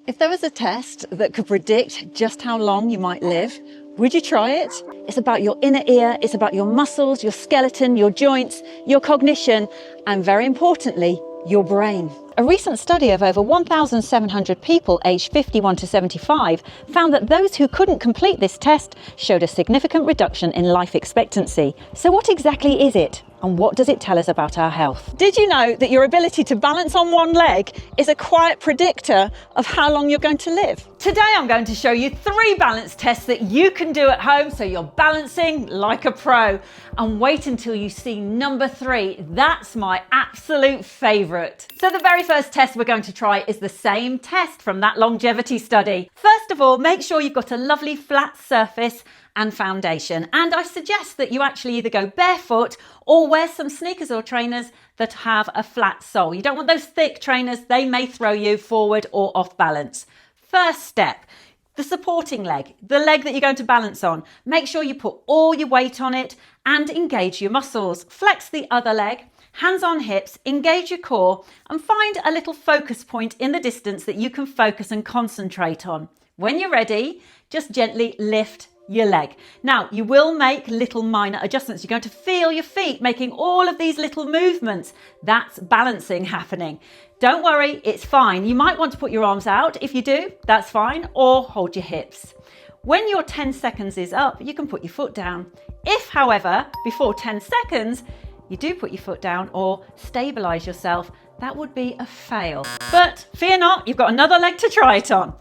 If there was a test that could predict just how long you might live, would you try it? It's about your inner ear, it's about your muscles, your skeleton, your joints, your cognition, and very importantly, your brain. A recent study of over 1,700 people aged 51 to 75 found that those who couldn't complete this test showed a significant reduction in life expectancy. So what exactly is it? And what does it tell us about our health? Did you know that your ability to balance on one leg is a quiet predictor of how long you're going to live? Today I'm going to show you 3 balance tests that you can do at home so you're balancing like a pro. And wait until you see number 3. That's my absolute favourite. So the very first test we're going to try is the same test from that longevity study. First of all, make sure you've got a lovely flat surface and foundation. And I suggest that you actually either go barefoot or wear some sneakers or trainers that have a flat sole. You don't want those thick trainers, they may throw you forward or off balance. First step, the supporting leg, the leg that you're going to balance on. Make sure you put all your weight on it and engage your muscles. Flex the other leg, hands on hips, engage your core and find a little focus point in the distance that you can focus and concentrate on. When you're ready, just gently lift your leg. Now, you will make little minor adjustments. You're going to feel your feet making all of these little movements. That's balancing happening. Don't worry, it's fine. You might want to put your arms out. If you do, that's fine, or hold your hips. When your 10 seconds is up, you can put your foot down. If, however, before 10 seconds, you do put your foot down or stabilize yourself, that would be a fail. But fear not, you've got another leg to try it on.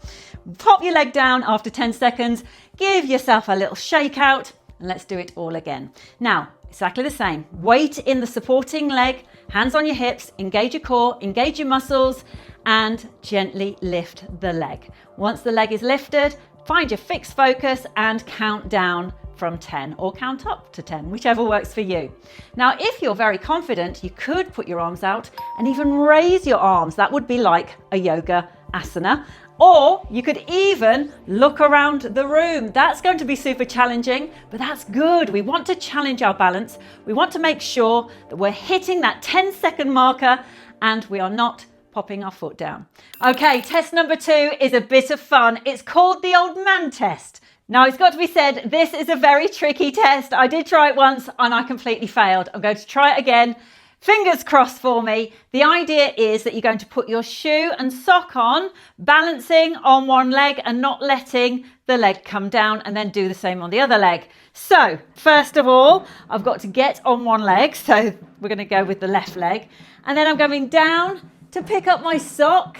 Pop your leg down after 10 seconds, give yourself a little shake out, and let's do it all again. Now, exactly the same. Weight in the supporting leg, hands on your hips, engage your core, engage your muscles, and gently lift the leg. Once the leg is lifted, find your fixed focus and count down from 10 or count up to 10, whichever works for you. Now, if you're very confident, you could put your arms out and even raise your arms. That would be like a yoga asana. Or you could even look around the room. That's going to be super challenging, but that's good. We want to challenge our balance. We want to make sure that we're hitting that 10-second marker and we are not popping our foot down. Okay, test number 2 is a bit of fun. It's called the old man test. Now, it's got to be said, this is a very tricky test. I did try it once and I completely failed. I'm going to try it again. Fingers crossed for me. The idea is that you're going to put your shoe and sock on, balancing on one leg and not letting the leg come down, and then do the same on the other leg. So first of all, I've got to get on one leg. So we're going to go with the left leg. And then I'm going down to pick up my sock.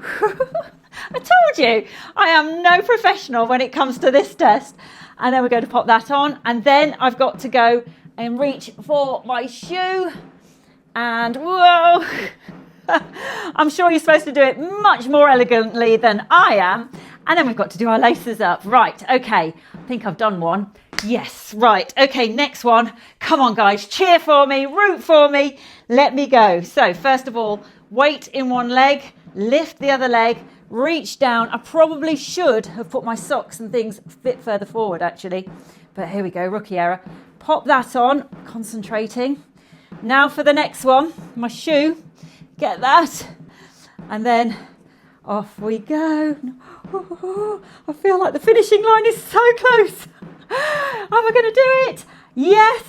I told you, I am no professional when it comes to this test. And then we're going to pop that on. And then I've got to go and reach for my shoe. And whoa, I'm sure you're supposed to do it much more elegantly than I am. And then we've got to do our laces up. Right, okay, I think I've done one. Yes, right, okay, next one. Come on, guys, cheer for me, root for me. Let me go. So first of all, weight in one leg, lift the other leg, reach down. I probably should have put my socks and things a bit further forward, actually. But here we go, rookie error. Pop that on, concentrating. Now for the next one, my shoe, get that, and then off we go. Oh, I feel like the finishing line is so close. Am I going to do it? Yes,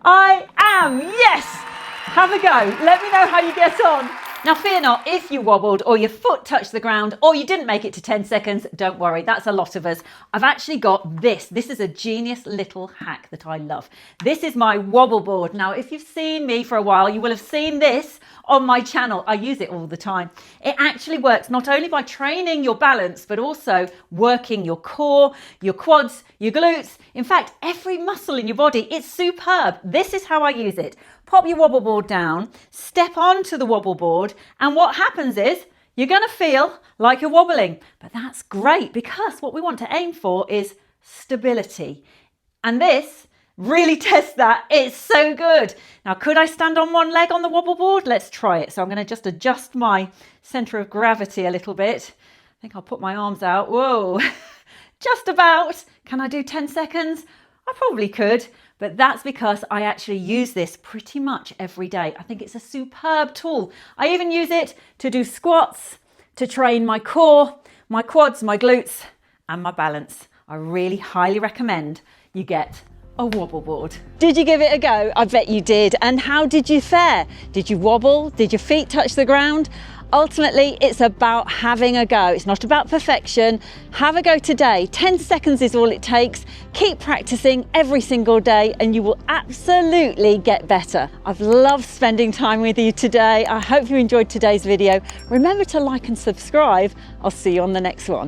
I am. Yes. Have a go. Let me know how you get on. Now, fear not, if you wobbled or your foot touched the ground or you didn't make it to 10 seconds, don't worry, that's a lot of us. I've actually got this. This is a genius little hack that I love. This is my wobble board. Now, if you've seen me for a while, you will have seen this on my channel. I use it all the time. It actually works not only by training your balance, but also working your core, your quads, your glutes. In fact, every muscle in your body. It's superb. This is how I use it. Pop your wobble board down, step onto the wobble board, and what happens is you're going to feel like you're wobbling. But that's great because what we want to aim for is stability. And this really tests that. It's so good. Now, could I stand on one leg on the wobble board? Let's try it. So I'm going to just adjust my center of gravity a little bit. I think I'll put my arms out. Whoa, just about. Can I do 10 seconds? I probably could. But that's because I actually use this pretty much every day. I think it's a superb tool. I even use it to do squats, to train my core, my quads, my glutes, and my balance. I really highly recommend you get a wobble board. Did you give it a go? I bet you did. And how did you fare? Did you wobble? Did your feet touch the ground? Ultimately, it's about having a go. It's not about perfection. Have a go today. 10 seconds is all it takes. Keep practicing every single day and you will absolutely get better. I've loved spending time with you today. I hope you enjoyed today's video. Remember to like and subscribe. I'll see you on the next one.